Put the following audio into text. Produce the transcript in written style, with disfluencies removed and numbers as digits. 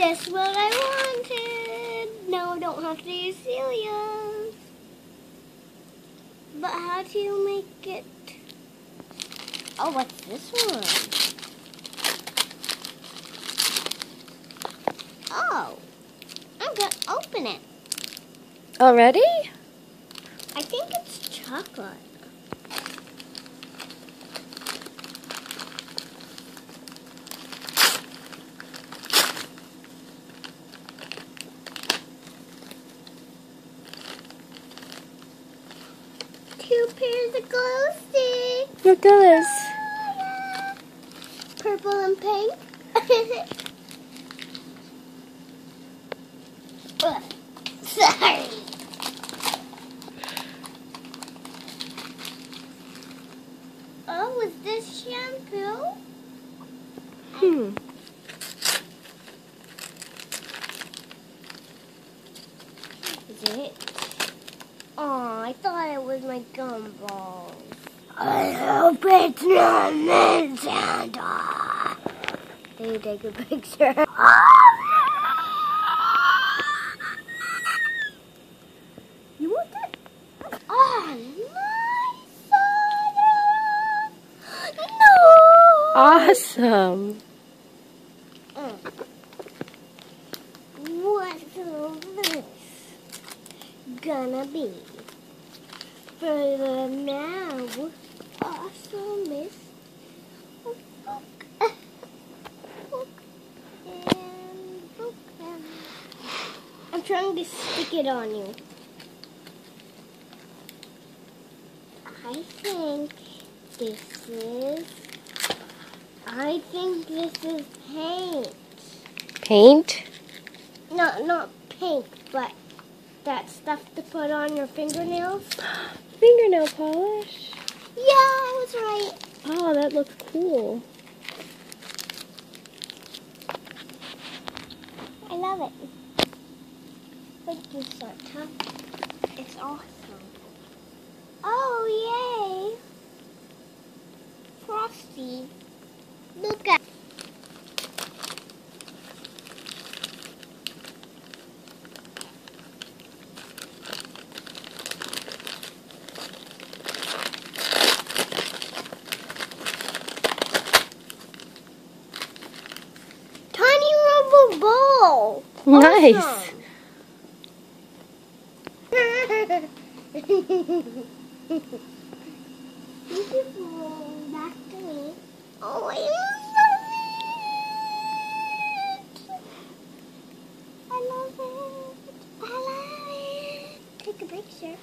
Just what I wanted. Now I don't have to use Celia's. But how do you make it? Oh, what's this one? Oh, I'm going to open it. Already? I think it's chocolate. Two pairs of glow sticks. What colors? Purple and pink. Sorry. Oh, is this shampoo? Is it? Oh, I thought it was my gumballs. I hope it's not Mint Santa. Can you take a picture? You want that? Oh, nice! No! Awesome. What's this gonna be? For the now, awesome book and book. I'm trying to stick it on you. I think this is paint. Paint? No, not paint, but that stuff to put on your fingernails. Fingernail polish. Yeah, I was right. Oh, that looks cool. I love it. Thank you, Santa. It's awesome. Oh, yay. Frosty. Look at tiny rubber ball. Nice. Awesome. Back to me. Oh, I love it. I love it. I love it. Take a picture.